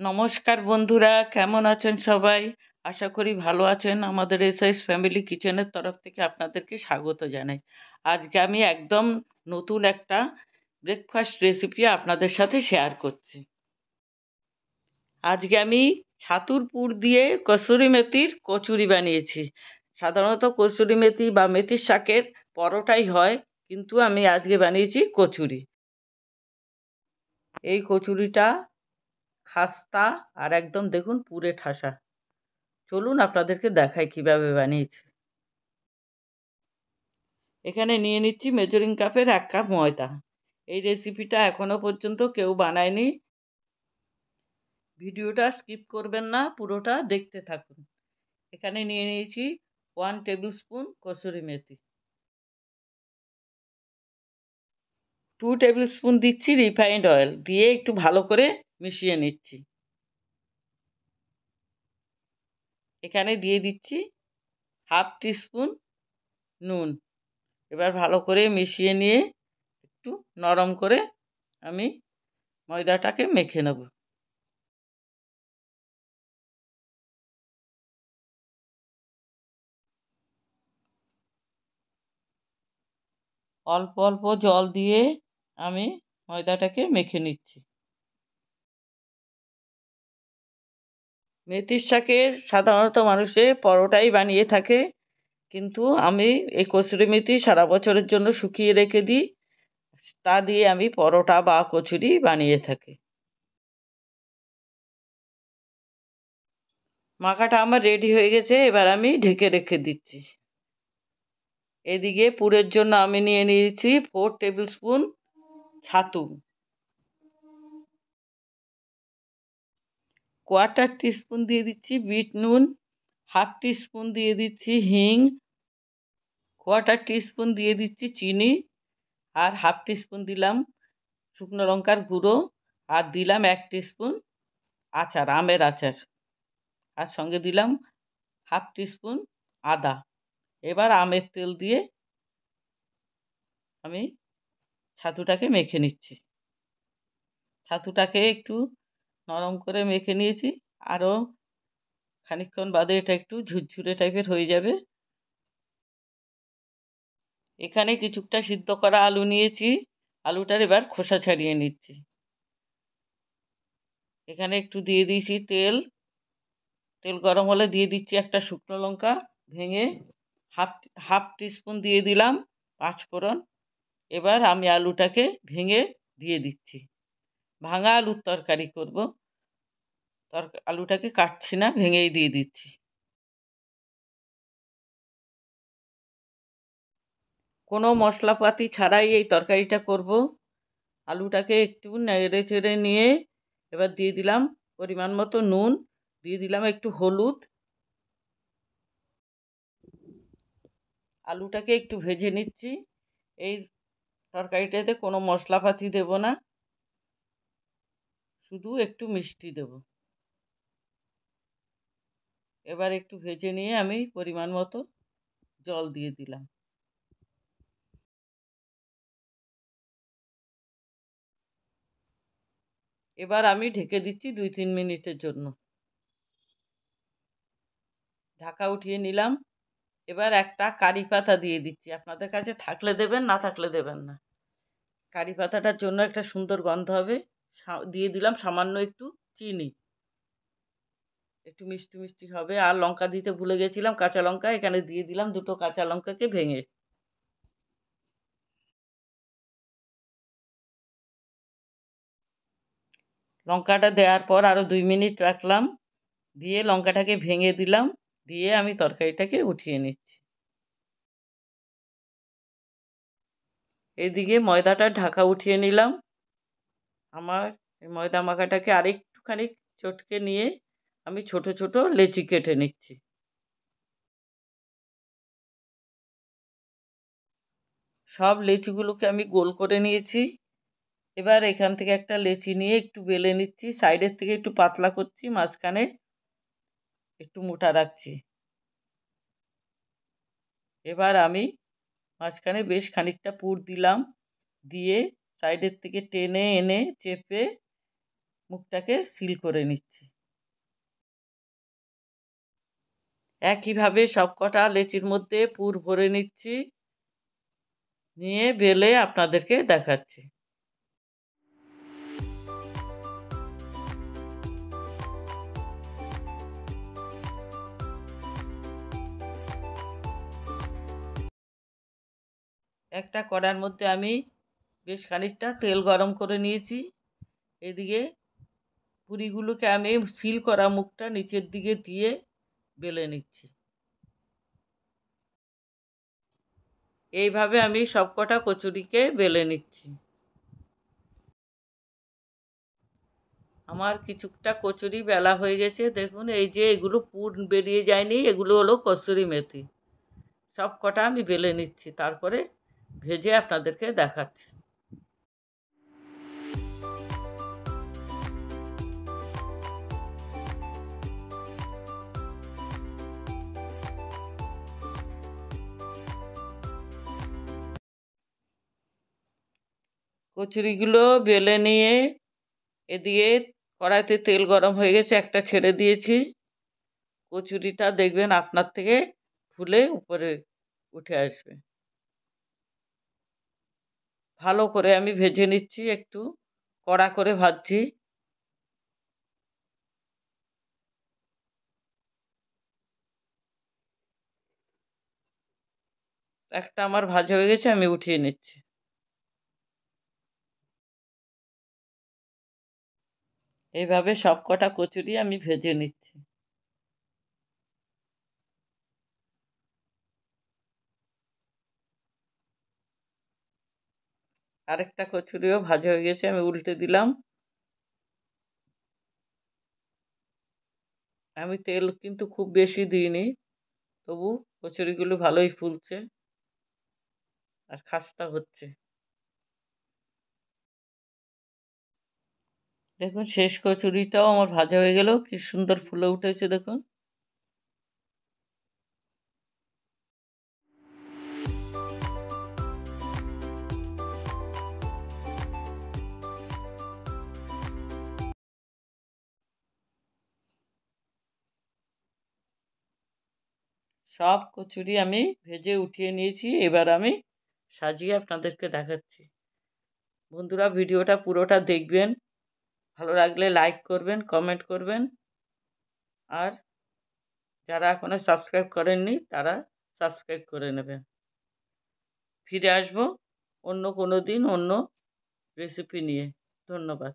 নমস্কার বন্ধুরা, কেমন আছেন সবাই? আশা করি ভালো আছেন। আমাদের এসআইস ফ্যামিলি কিচেনের তরফ থেকে আপনাদেরকে স্বাগত জানাই। আজকে আমি একদম নতুন একটা ব্রেকফাস্ট রেসিপি আপনাদের সাথে শেয়ার করছি। আজকে আমি ছাতুর পুর দিয়ে কসুরি মেথির কচুরি বানিয়েছি। সাধারণত কসুরি মেথি বা মেথির শাকের পরোটাই হয়, কিন্তু আমি আজকে বানিয়েছি কচুরি। এই কচুরিটা খাস্তা আর একদম দেখুন পুরে ঠাসা। চলুন আপনাদেরকে দেখাই কিভাবে বানিয়েছি। এখানে নিয়ে নিচ্ছি মেজারিং কাপের 1 কাপ ময়দা। এই রেসিপিটা এখনো পর্যন্ত কেউ বানায়নি। ভিডিওটা স্কিপ করবেন না, পুরোটা দেখতে থাকুন। এখানে নিয়ে নিয়েছি 1 table spoon kasuri methi, 2 table spoon দিচ্ছি রিফাইন্ড অয়েল, দিয়ে একটু ভালো করে মিশিয়ে নিচ্ছি। এখানে দিয়ে দিচ্ছি হাফ টিস্পুন নুন। এবার ভালো করে মিশিয়ে নিয়ে একটু নরম করে আমি ময়দাটাকে মেখে নেব। অল্প অল্প জল দিয়ে আমি ময়দাটাকে মেখে নিচ্ছি। মেথির শাকের সাধারণত মানুষে পরোটাই বানিয়ে থাকে, কিন্তু আমি এই কসুরি মেথি সারা বছরের জন্য শুকিয়ে রেখে দিই, তা দিয়ে আমি পরোটা বা কচুরি বানিয়ে থাকি। মাখাটা আমার রেডি হয়ে গেছে, এবার আমি ঢেকে রেখে দিচ্ছি। এদিকে পুরের জন্য আমি নিয়ে নিয়েছি 4 টেবিল স্পুন ছাতু, কোয়ার্টার টিস্পুন দিয়ে দিচ্ছি বিট নুন, হাফ টিস্পুন দিয়ে দিচ্ছি হিং, কোয়ার্টার টিস্পুন দিয়ে দিচ্ছি চিনি, আর হাফ টিস্পুন দিলাম শুকনো লঙ্কার গুঁড়ো, আর দিলাম 1 টিস্পুন আচার, আমের আচার, আর সঙ্গে দিলাম হাফ টিস্পুন আদা। এবার আমের তেল দিয়ে আমি ছাতুটাকে মেখে নিচ্ছি। ছাতুটাকে একটু নরম করে মেখে নিয়েছি, আরও খানিকক্ষণ বাদে এটা একটু ঝুরঝুরে টাইপের হয়ে যাবে। এখানে কিছুটা সিদ্ধ করা আলু নিয়েছি, আলুটার এবার খোসা ছাড়িয়ে নিচ্ছি। এখানে একটু দিয়ে দিয়েছি তেল, তেল গরম হলে দিয়ে দিচ্ছি একটা শুকনো লঙ্কা ভেঙে, হাফ হাফ টিস্পুন দিয়ে দিলাম পাঁচফোড়ন। এবার আমি আলুটাকে ভেঙে দিয়ে দিচ্ছি। ভাঙা আলুর তরকারি করব, আলুটাকে কাটছি না, ভেঙেই দিয়ে দিচ্ছি। কোনো মশলাপাতি ছাড়াই এই তরকারিটা করব। আলুটাকে একটু নেড়ে চেড়ে নিয়ে এবার দিয়ে দিলাম পরিমাণ মতো নুন, দিয়ে দিলাম একটু হলুদ। আলুটাকে একটু ভেজে নিচ্ছি। এই তরকারিটাতে কোনো মশলাপাতি দেব না, শুধু একটু মিষ্টি দেব। এবার একটু ভেজে নিয়ে আমি পরিমাণ মতো জল দিয়ে দিলাম। এবার আমি ঢেকে দিচ্ছি 2-3 মিনিটের জন্য। ঢাকা উঠিয়ে নিলাম। এবার একটা কারি পাতা দিয়ে দিচ্ছি, আপনাদের কাছে থাকলে দেবেন, না থাকলে দেবেন না। কারি পাতাটার জন্য একটা সুন্দর গন্ধ হবে। দিয়ে দিলাম সামান্য একটু চিনি, একটু মিষ্টি মিষ্টি হবে। আর লঙ্কা দিতে ভুলে গেছিলাম, কাঁচা লঙ্কা এখানে দিয়ে দিলাম 2টো কাঁচা লঙ্কাকে ভেঙে। লঙ্কাটা দেওয়ার পর আরও 2 মিনিট রাখলাম, দিয়ে লঙ্কাটাকে ভেঙে দিলাম, দিয়ে আমি তরকারিটাকে উঠিয়ে নিচ্ছি। এদিকে ময়দাটা ঢাকা উঠিয়ে নিলাম। আমার এই ময়দা মাখাটাকে আরেকটুখানি চটকে নিয়ে আমি ছোট ছোট লেচি কেটে নিচ্ছি। সব লেচিগুলোকে আমি গোল করে নিয়েছি। এবার এখান থেকে একটা লেচি নিয়ে একটু বেলে নিচ্ছি, সাইডের থেকে একটু পাতলা করছি, মাঝখানে একটু মোটা রাখছি। এবার আমি মাঝখানে বেশ খানিকটা পুর দিলাম, দিয়ে সাইডের থেকে টেনে এনে চেপে মুখটাকে সিল করে নিচ্ছি। একইভাবে সবকটা লেচির মধ্যে পুর ভরে নিচ্ছি, নিয়ে বেলে আপনাদেরকে দেখাচ্ছি। একটা কড়ার মধ্যে আমি বেশ খানিকটা তেল গরম করে নিয়েছি। এদিকে পুরিগুলোকে আমি সিল করা মুখটা নিচের দিকে দিয়ে বেলে নিচ্ছি। এইভাবে আমি সবকটা কচুরিকে বেলে নিচ্ছি। আমার কিছুটা কচুরি বেলা হয়ে গেছে, দেখুন এই যে এগুলো পুর বেরিয়ে যায়নি, এগুলো হলো কসুরি মেথি। সব কটা আমি বেলে নিচ্ছি, তারপরে ভেজে আপনাদেরকে দেখাচ্ছি। কচুরিগুলো বেলে নিয়ে এদিকে কড়াইতে তেল গরম হয়ে গেছে, একটা ছেড়ে দিয়েছি। কচুরিটা দেখবেন আপনার থেকে ফুলে উপরে উঠে আসবে। ভালো করে আমি ভেজে নিচ্ছি, একটু কড়া করে ভাজছি। একটা আমার ভাজা হয়ে গেছে, আমি উঠিয়ে নিচ্ছি। এইভাবে সব কটা কচুরি আমি ভেজে নিচ্ছি। আরেকটা কচুরিও ভাজা হয়ে গেছে, আমি উল্টে দিলাম। আমি তেল কিন্তু খুব বেশি দিইনি, তবু কচুরিগুলো ভালোই ফুলছে আর খাস্তা হচ্ছে। দেখুন শেষ কচুরিটাও আমার ভাজা হয়ে গেল, কি সুন্দর ফুলে উঠেছে দেখুন। সব কচুরি আমি ভেজে উঠিয়ে নিয়েছি, এবার আমি সাজিয়ে আপনাদেরকে দেখাচ্ছি। বন্ধুরা ভিডিওটা পুরোটা দেখবেন, ভালো লাগলে লাইক করবেন, কমেন্ট করবেন, আর যারা এখনো সাবস্ক্রাইব করেননি তারা সাবস্ক্রাইব করে নেবেন। ফিরে আসবো অন্য কোনো দিন অন্য রেসিপি নিয়ে। ধন্যবাদ।